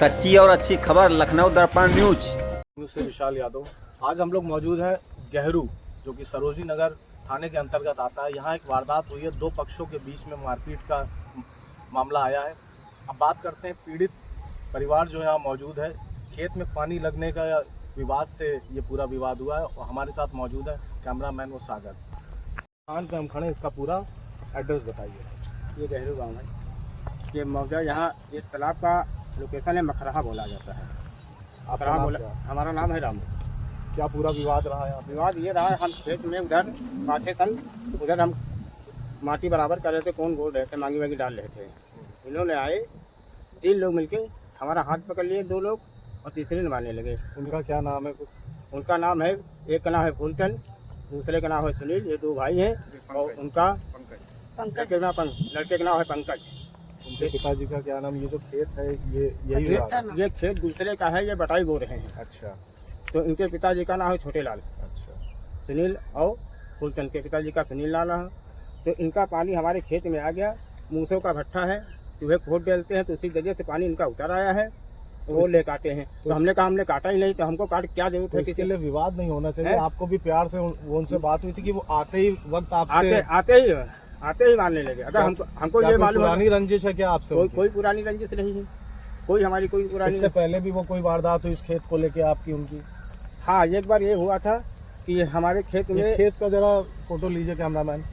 सच्ची और अच्छी खबर लखनऊ दर्पण न्यूज से विशाल यादव। आज हम लोग मौजूद हैं गहरू, जो कि सरोजनी नगर थाने के अंतर्गत आता है। यहाँ एक वारदात हुई है, दो पक्षों के बीच में मारपीट का मामला आया है। अब बात करते हैं, पीड़ित परिवार जो यहाँ मौजूद है, खेत में पानी लगने का विवाद से ये पूरा विवाद हुआ है। और हमारे साथ मौजूद है कैमरामैन वो सागर। दुकान पे हम खड़े हैं, इसका पूरा एड्रेस बताइए। ये गहरू गाँव है। ये मौजा यहाँ इस तालाब का लोकेशन है, मखराहा बोला जाता है। आपका नाम बोला, क्या है? हमारा नाम है रामू। क्या पूरा विवाद रहा है? विवाद ये रहा है, हम खेत में उधर पाछे तल उधर हम माटी बराबर कर रहे थे, कौन बोल रहे थे, मांगी वांगी डाल रहे थे। इन्होंने आए 3 लोग मिलके हमारा हाथ पकड़ लिए, 2 लोग, और तीसरे ने मारने लगे। उनका क्या नाम है? उनका नाम है, एक का नाम है फूलचंद, दूसरे का नाम है सुनील। ये 2 भाई हैं। और उनका लड़के का नाम है पंकज। उनके पिताजी का क्या नाम? ये जो खेत है यही ये खेत दूसरे का है, ये बटाई बो रहे हैं। अच्छा। तो इनके पिताजी का नाम है छोटे लाल। अच्छा। सुनील और फूलचंद के पिताजी का सुनील लाल है। तो इनका पानी हमारे खेत में आ गया। मूसों का भट्ठा है, चूहे खोद डालते हैं, तो उसी जगह से पानी इनका उतर आया है। वो ले काटे हैं। तो हमने कहा हमने काटा ही नहीं, तो हमको काट क्या जरूरत है? इसके लिए विवाद नहीं होना चाहिए। आपको भी प्यार से उनसे बात हुई थी कि वो आते ही वक्त आपसे आते ही मारने लगे। अगर हमको ये मालूम पुरानी रंजिश है क्या आपसे? कोई पुरानी रंजिश नहीं है, कोई हमारी कोई पुरानी। इससे पहले भी वो कोई वारदात हुई इस खेत को लेके आपकी उनकी? हाँ, एक बार ये हुआ था कि हमारे खेत में, खेत का जरा फोटो लीजिए कैमरामैन।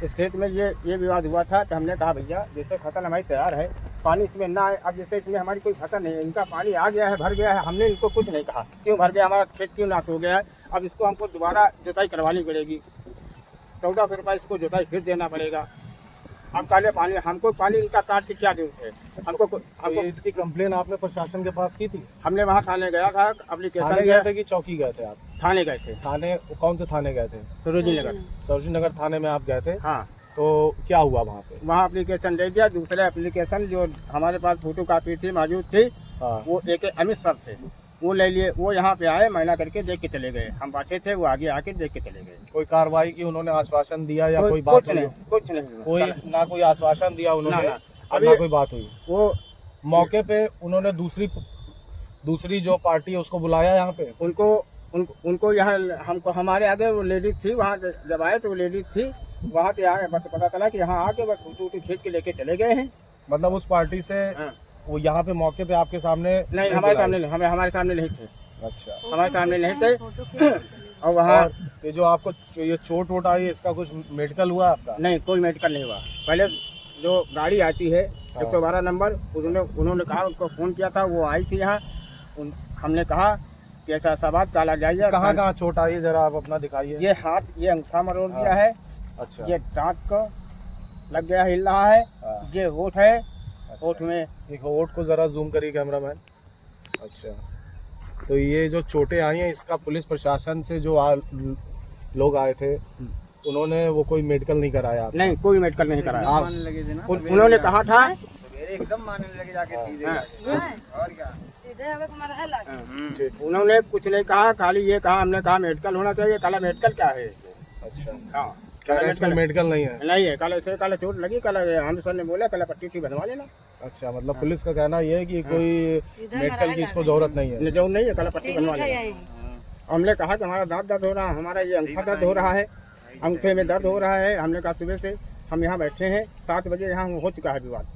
इस खेत में ये विवाद हुआ था। तो हमने कहा भैया जैसे फसल हमारी तैयार है, पानी इसमें ना आए। अब जैसे इसमें हमारी कोई फसल नहीं है, इनका पानी आ गया है, भर गया है। हमने इनको कुछ नहीं कहा क्यों भर गया, हमारा खेत क्यों नाश हो गया है। अब इसको हमको दोबारा जुताई करवानी पड़ेगी, 1400 रुपये इसको जुताई फिर देना पड़ेगा। अब काले पानी हमको पानी इनका काट के क्या जरूरत है? हमको इसकी कंप्लेन आपने प्रशासन के पास की थी? हमने वहाँ थाने गया था, एप्लीकेशन गए थे कि चौकी गए थे आप? थाने गए थे। थाने कौन से थाने गए थे? सरोजनी नगर। सरोजनी नगर थाने में आप गए थे? हाँ। तो क्या हुआ वहाँ पे? वहाँ एप्लीकेशन दे दिया। दूसरे एप्लीकेशन जो हमारे पास फोटो कापी थी मौजूद थी, हाँ। वो एक अमित सर थे, वो ले लिए। वो यहाँ पे आए, महीना करके देख के चले गए। हम पाछे थे, वो आगे आके देख के चले गए। कोई कार्रवाई की उन्होंने आश्वासन दिया या कोई बात हुई? कुछ नहीं। कोई ना कोई आश्वासन दिया उन्होंने, ना। अभी कोई बात हुई? वो मौके पे उन्होंने दूसरी जो पार्टी है उसको बुलाया यहाँ पे? उनको यहाँ हमको हमारे आगे वो लेडीज थी। वहाँ जब आए तो वो लेडीज थी, वहाँ से आए, पता चला कि यहाँ आके बस फोटो खींच के लेके चले गए हैं। मतलब उस पार्टी से? हाँ। वो यहाँ पे मौके पे आपके सामने नहीं, हमारे सामने नहीं थे। अच्छा। हमारे सामने नहीं थे। और वहाँ ये जो आपको ये चोट वोट आई, इसका कुछ मेडिकल हुआ आपका? नहीं, कोई मेडिकल नहीं हुआ। पहले जो गाड़ी आती है 112 नंबर, उन्होंने कहा, उनको फ़ोन किया था, वो आई थी यहाँ। हमने कहा कि ऐसा बात काला जाइए। कहाँ चोट आई है, जरा आप अपना दिखाइए। ये हाथ, ये अंगूठा मरोड़ दिया है। अच्छा। ये दांत को लग गया, हिल रहा है। ये होठ है। अच्छा। होठ में एक होठ को जरा जूम करिए कैमरामैन। अच्छा, तो ये जो चोटें आई हैं, इसका पुलिस प्रशासन से जो लोग आए थे, उन्होंने वो कोई मेडिकल नहीं कराया? नहीं, कोई मेडिकल नहीं कराया। उन्होंने कहा था एकदम मानने लगे जाके और क्या। उन्होंने कुछ नहीं कहा, खाली ये कहा, हमने कहा मेडिकल होना चाहिए। काला मेडिकल क्या है? अच्छा। हाँ, मेडिकल नहीं है? नहीं है। काले चोट लगी, कल हम सर ने बोला कल पट्टी बनवा लेना। अच्छा, मतलब पुलिस का कहना ये है कि कोई मेडिकल की इसको जरूरत नहीं है? जरूरत नहीं है, कल पट्टी बनवा लेना। हमने कहा कि हमारा दांत दर्द हो रहा है, हमारा ये अंगूठा दर्द हो रहा है, अंगूठे में दर्द हो रहा है। हमने कहा सुबह से हम यहाँ बैठे हैं, 7 बजे यहाँ हो चुका है विवाद।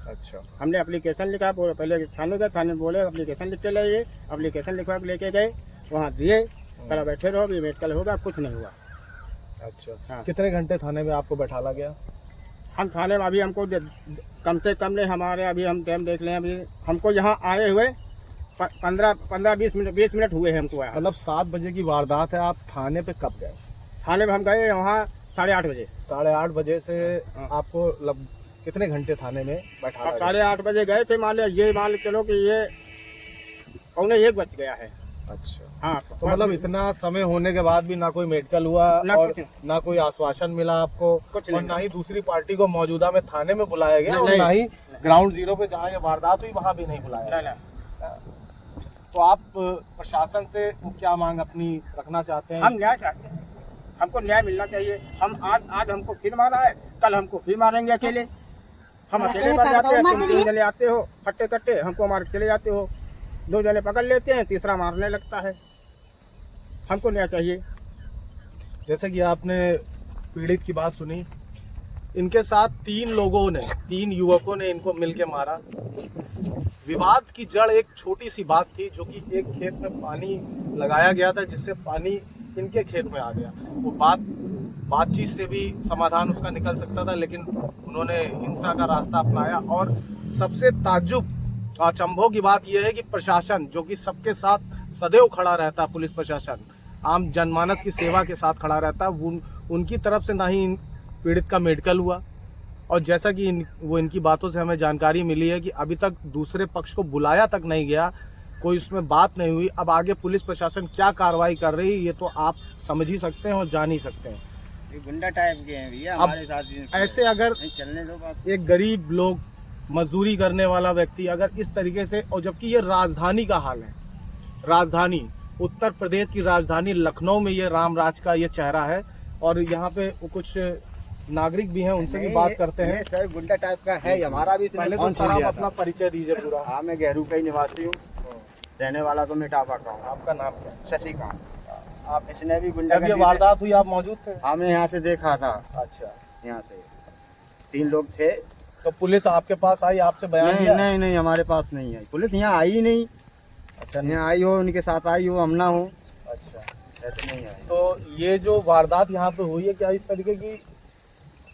अच्छा। हमने एप्लीकेशन लिखा, पहले थाने गए, थाने बोले एप्लीकेशन लिख के लाइए। एप्लीकेशन लिखवा के लेके गए, वहाँ दिए, कल बैठे रहो, अभी मेडिकल होगा, कुछ नहीं हुआ। अच्छा। हाँ। कितने घंटे थाने में आपको बैठाला गया? हम थाने में अभी हमको कम से कम नहीं, हमारे अभी हम टाइम देख लें, अभी हमको यहाँ आए हुए 15-20 मिनट हुए हैं हमको। मतलब 7 बजे की वारदात है, आप थाने पे कब गए? थाने में हम गए वहाँ 8:30 बजे। 8:30 बजे से आपको कितने घंटे थाने में बैठा? 8:30 बजे गए थे। मान के चलो कि ये 1:15 बज गया है। अच्छा। हाँ, तो मतलब इतना समय होने के बाद भी ना कोई मेडिकल हुआ और ना कोई आश्वासन मिला आपको, और ना ही दूसरी पार्टी को मौजूदा में थाने में बुलाया गया, और ना ही ग्राउंड जीरो पे जहाँ ये वारदात हुई वहाँ भी नहीं बुलाया। तो आप प्रशासन से क्या मांग अपनी रखना चाहते हैं? हम न्याय चाहते हैं, हमको न्याय मिलना चाहिए। हम आज हमको फिर मारा है, कल हमको फिर मारेंगे अकेले। हम अकेले मर जाते हैं, तुम 3 जने आते हो फट्टे कट्टे, हमको मार के चले जाते हो, 2 जने पकड़ लेते हैं, तीसरा मारने लगता है। हमको न्याय चाहिए। जैसे कि आपने पीड़ित की बात सुनी, इनके साथ 3 युवकों ने इनको मिलके मारा। विवाद की जड़ एक छोटी सी बात थी, जो कि एक खेत में पानी लगाया गया था, जिससे पानी इनके खेत में आ गया। वो बातचीत से भी समाधान उसका निकल सकता था, लेकिन उन्होंने हिंसा का रास्ता अपनाया। और सबसे ताज्जुब अचंभों की बात यह है कि प्रशासन, जो कि सबके साथ सदैव खड़ा रहता है, पुलिस प्रशासन आम जनमानस की सेवा के साथ खड़ा रहता है, उनकी तरफ से ना ही पीड़ित का मेडिकल हुआ। और जैसा कि इनकी बातों से हमें जानकारी मिली है कि अभी तक दूसरे पक्ष को बुलाया तक नहीं गया, कोई उसमें बात नहीं हुई। अब आगे पुलिस प्रशासन क्या कार्रवाई कर रही है, ये तो आप समझ ही सकते हैं और जान ही सकते हैं। ये गुंडा टाइप के हैं भैया हमारे साथ। ऐसे अगर चलने दो बात। एक गरीब लोग, मजदूरी करने वाला व्यक्ति अगर इस तरीके से, और जबकि ये राजधानी का हाल है, राजधानी उत्तर प्रदेश की राजधानी लखनऊ में ये रामराज का ये चेहरा है। और यहाँ पे कुछ नागरिक भी हैं, उनसे भी बात करते हैं। सर गुंडा टाइप का है, हमारा भी पहले तो सर आप अपना परिचय दीजिए पूरा। हाँ, मैं गेहरू का ही निवासी हूँ, रहने वाला तो मिटापा का हूँ। आपका नाम क्या है? शशिकांत। आप इसने भी गुंडा जब ये वारदात हुई आप मौजूद थे? हमने यहाँ से देखा था। अच्छा, यहाँ से 3 लोग थे। तो पुलिस आपके पास आई, आपसे बयान दिया? नहीं, हमारे पास नहीं आई पुलिस। यहाँ आई ही नहीं। अच्छा, यहाँ आई हो, उनके साथ आई हो, हम ना हो, अच्छा, ऐसे नहीं आई। तो ये जो वारदात यहाँ पे हुई है, क्या इस तरीके की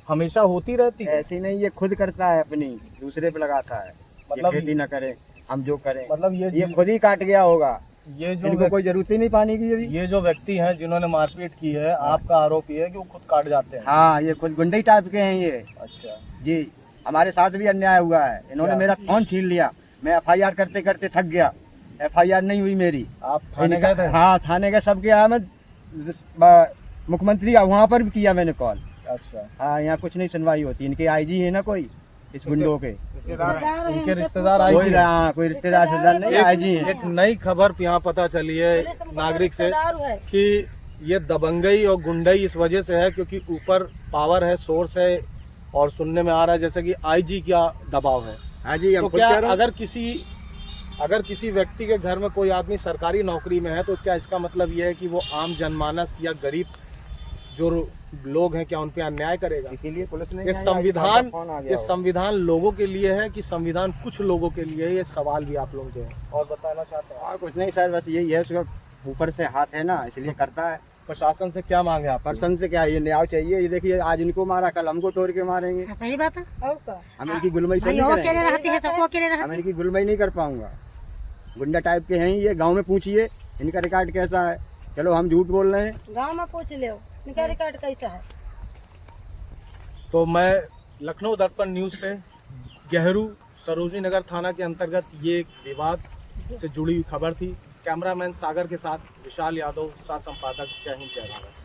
हमेशा होती रहती है? ऐसी नहीं, ये खुद करता है, अपनी दूसरे पे लगाता है। मतलब खेती न करे, हम जो करें, मतलब ये खुद ही काट गया होगा। ये जो इनको कोई जरूरत ही नहीं पानी की। ये जो व्यक्ति हैं जिन्होंने मारपीट की है, आपका आरोप ये है कि वो खुद काट जाते हैं? हाँ, ये खुद गुंडे टाइप के हैं ये। अच्छा जी, हमारे साथ भी अन्याय हुआ है। इन्होंने मेरा फोन छीन लिया, मैं FIR करते करते थक गया। FIR नहीं हुई मेरी। आप थाने गए थे? हाँ, थाने गए, सब गया। मैं मुख्यमंत्री वहाँ पर भी किया मैंने कॉल। अच्छा, हाँ, यहाँ कुछ नहीं सुनवाई होती। इनके IG है ना कोई, इस गुंडों के इनके रिश्तेदार आई कोई, हाँ, कोई रिश्तेदार नहीं, IG है। एक नई खबर यहाँ पता चली है नागरिक से कि ये दबंगई और गुंडई इस वजह से है क्योंकि ऊपर पावर है, सोर्स है, और सुनने में आ रहा है जैसे कि IG का दबाव है। हाँ जी, तो क्या अगर किसी व्यक्ति के घर में कोई आदमी सरकारी नौकरी में है, तो क्या इसका मतलब ये है कि वो आम जनमानस या गरीब जो लोग हैं, क्या उन पे अन्याय करेगा? इसीलिए पुलिस ने ये संविधान लोगों के लिए है कि संविधान कुछ लोगों के लिए है? ये सवाल भी आप लोग जो है और बताना चाहते हैं। और कुछ नहीं सर, बस यही है, उसका ऊपर से हाथ है ना, इसलिए करता है। प्रशासन से क्या मांगे आप? प्रशासन से क्या, ये न्याय चाहिए। ये देखिए, आज इनको मारा, कल हमको तोड़ के मारेंगे। सही बात है। हम इनकी गुलमई से नहीं करेंगे। हम इनकी गुलमई नहीं कर पाऊंगा। गुंडा टाइप के हैं ये। गांव में पूछिए इनका रिकॉर्ड कैसा है। चलो, हम झूठ बोल रहे हैं, गांव में पूछ लो इनका रिकॉर्ड कैसा है। तो मैं लखनऊ दर्पण न्यूज़ से गेहरू सरोजनी नगर थाना के अंतर्गत ये एक विवाद से जुड़ी हुई खबर थी। कैमरामैन सागर के साथ विशाल यादव, सह संपादक। जय हिंद, जय भारत।